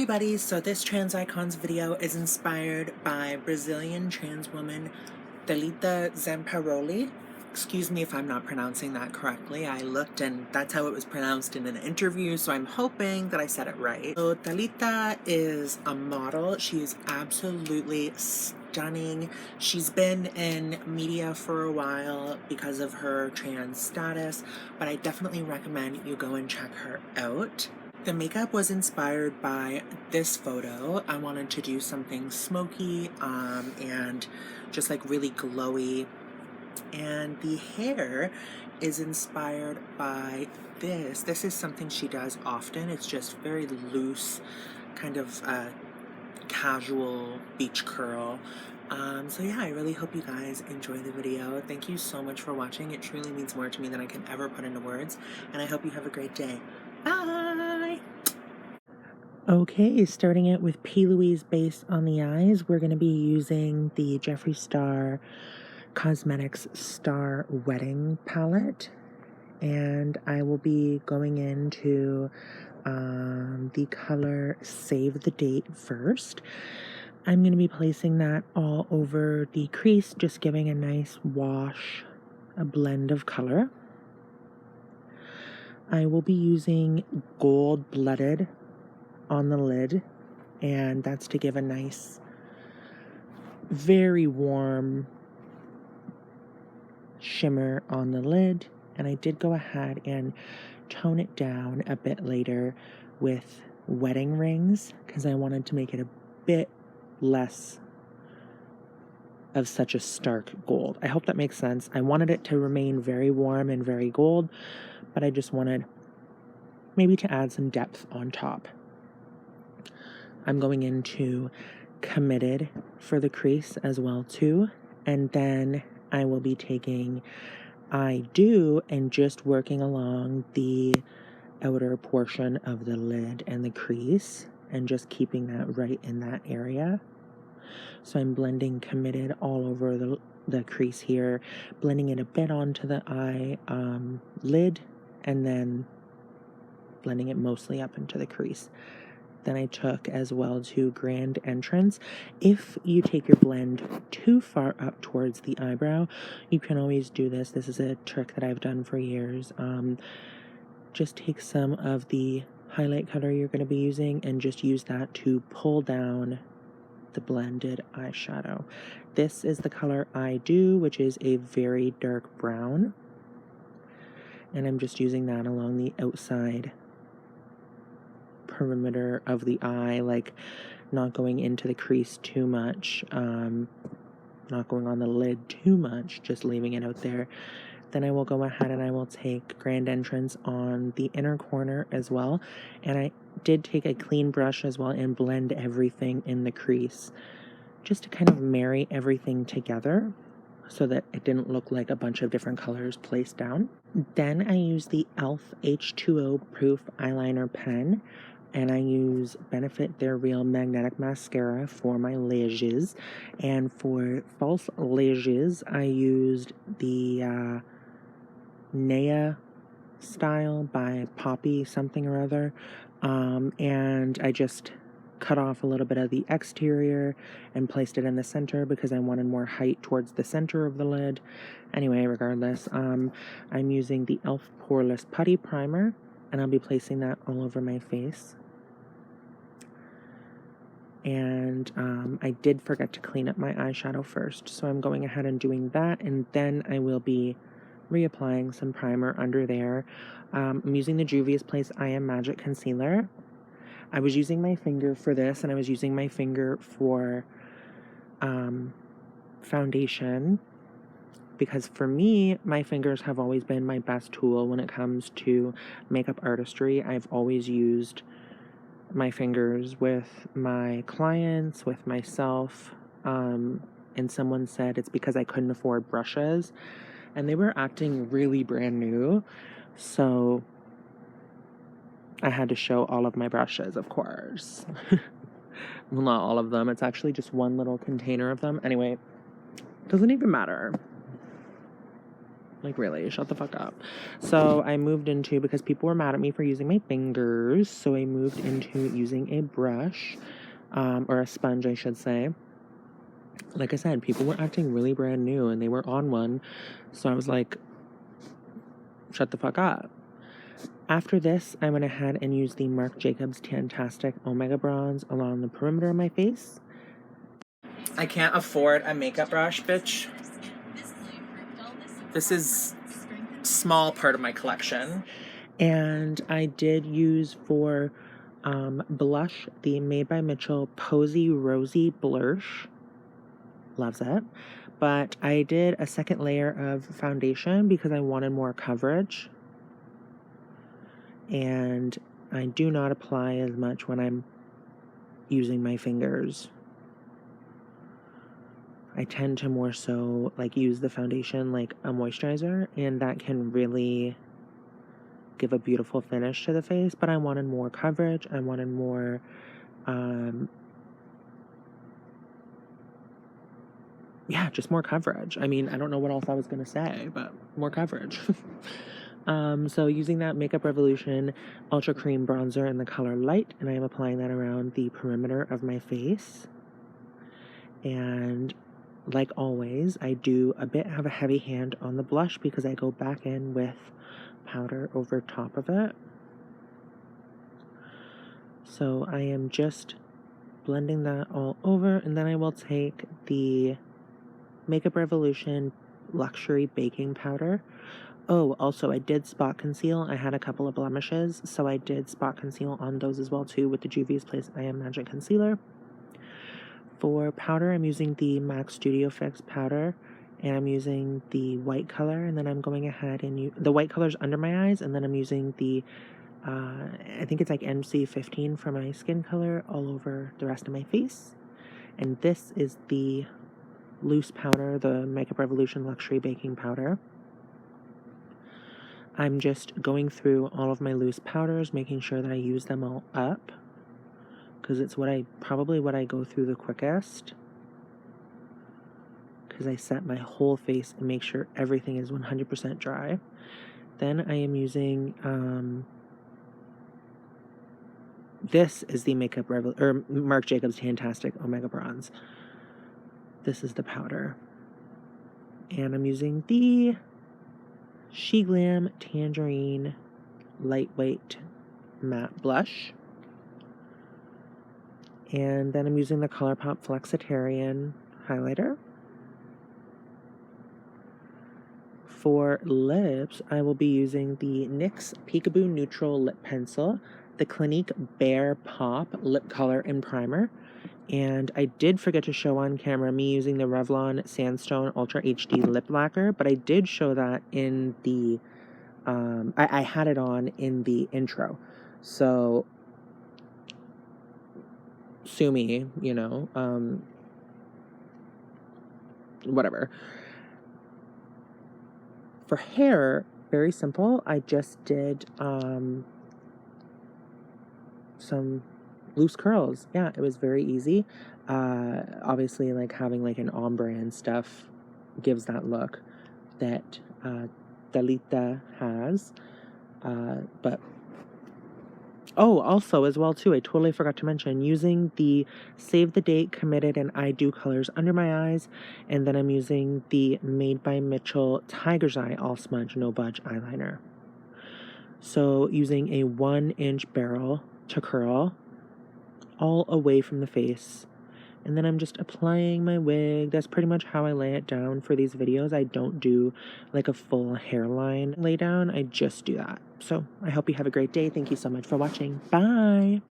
everybody, so this Trans Icons video is inspired by Brazilian trans woman Thalita Zampirolli. Excuse me if I'm not pronouncing that correctly. I looked and that's how it was pronounced in an interview, so I'm hoping that I said it right. So Thalita is a model. She is absolutely stunning. She's been in media for a while because of her trans status, but I definitely recommend you go and check her out. The makeup was inspired by this photo. I wanted to do something smoky and just like really glowy. And the hair is inspired by this. This is something she does often. It's just very loose, kind of casual beach curl. So yeah, I really hope you guys enjoy the video. Thank you so much for watching. It truly means more to me than I can ever put into words. And I hope you have a great day. Bye! Okay, starting out with Louise Base on the eyes, we're going to be using the Jeffree Star Cosmetics Star Wedding palette. And I will be going into the color Save the Date first. I'm going to be placing that all over the crease, just giving a nice wash, a blend of color. I will be using Gold Blooded on the lid, and that's to give a nice, very warm shimmer on the lid. And I did go ahead and tone it down a bit later with wedding rings because I wanted to make it a bit less of such a stark gold. I hope that makes sense. I wanted it to remain very warm and very gold, but I just wanted maybe to add some depth on top. I'm going into Committed for the crease as well too, and then I will be taking I Do and just working along the outer portion of the lid and the crease and just keeping that right in that area. So I'm blending Committed all over the crease here, blending it a bit onto the eye lid, and then blending it mostly up into the crease. Then I took as well to Grand Entrance. If you take your blend too far up towards the eyebrow, you can always do this. This is a trick that I've done for years. Just take some of the highlight color you're going to be using and just use that to pull down the blended eyeshadow. This is the color I Do, which is a very dark brown. And I'm just using that along the outside perimeter of the eye, like not going into the crease too much, not going on the lid too much, just leaving it out there. Then I will go ahead and I will take Grand Entrance on the inner corner as well, and I did take a clean brush as well and blend everything in the crease just to kind of marry everything together so that it didn't look like a bunch of different colors placed down. Then I use the e.l.f. H2O Proof Eyeliner Pen, and I use Benefit They're Real Magnetic Mascara for my lashes. And for false lashes, I used the Naya Style by Poppy something or other. And I just cut off a little bit of the exterior and placed it in the center because I wanted more height towards the center of the lid. Anyway, regardless, I'm using the e.l.f. Poreless Putty Primer, and I'll be placing that all over my face. And I did forget to clean up my eyeshadow first, so I'm going ahead and doing that, and then I will be reapplying some primer under there. I'm using the Juvia's Place I Am Magic Concealer. I was using my finger for this, and I was using my finger for foundation, because for me, my fingers have always been my best tool when it comes to makeup artistry. I've always used my fingers with my clients, with myself, and someone said it's because I couldn't afford brushes, and they were acting really brand new, so I had to show all of my brushes, of course. Well, not all of them. It's actually just one little container of them. Anyway, doesn't even matter. Like, really, shut the fuck up. So I moved into, because people were mad at me for using my fingers, so I moved into using a brush, or a sponge, I should say. Like I said, people were acting really brand new, and they were on one, so I was like, shut the fuck up. After this, I went ahead and used the Marc Jacobs Tan-tastic Omega Bronze along the perimeter of my face. I can't afford a makeup brush, bitch. This is a small part of my collection. And I did use for blush the Made by Mitchell Posey Rosey Blursh. Loves it. But I did a second layer of foundation because I wanted more coverage. And I do not apply as much when I'm using my fingers. I tend to more so like use the foundation like a moisturizer, and that can really give a beautiful finish to the face, but I wanted more coverage. I wanted more yeah, just more coverage. I mean, I don't know what else I was gonna say, but more coverage. So using that Makeup Revolution Ultra Cream Bronzer in the color Light, and I am applying that around the perimeter of my face. And like always, I do have a heavy hand on the blush because I go back in with powder over top of it. So I am just blending that all over, and then I will take the Makeup Revolution Luxury Baking Powder. Oh, also I did spot conceal. I had a couple of blemishes, so I did spot conceal on those as well too with the Juvia's Place I Am Magic Concealer. For powder, I'm using the MAC Studio Fix powder, and I'm using the white color, and then I'm going ahead and the white color's under my eyes, and then I'm using the, I think it's like MC15 for my skin color all over the rest of my face. And this is the loose powder, the Makeup Revolution Luxury Baking Powder. I'm just going through all of my loose powders, making sure that I use them all up, because it's probably what I go through the quickest, because I set my whole face and make sure everything is 100% dry. Then I am using, this is the Marc Jacobs Tan-tastic Omega Bronze. This is the powder. And I'm using the Sheglam Tangerine Lightweight Matte Blush. And then I'm using the Colourpop Flexitarian highlighter. For lips, I will be using the NYX Peekaboo Neutral Lip Pencil, the Clinique Bare Pop Lip Color and Primer. And I did forget to show on camera me using the Revlon Sandstone Ultra HD Lip Lacquer, but I did show that in the, I had it on in the intro. So sue me, you know, whatever. For hair, very simple. I just did some loose curls. Yeah, it was very easy. Obviously, like having like an ombre and stuff gives that look that Thalita has. But oh, also as well too, I totally forgot to mention using the Save the Date, Committed, and I Do colors under my eyes, and then I'm using the Made by Mitchell Tiger's Eye All Smudge No Budge eyeliner. So using a 1-inch barrel to curl all away from the face, and then I'm just applying my wig. That's pretty much how I lay it down for these videos. I don't do like a full hairline lay down. I just do that. So I hope you have a great day. Thank you so much for watching. Bye.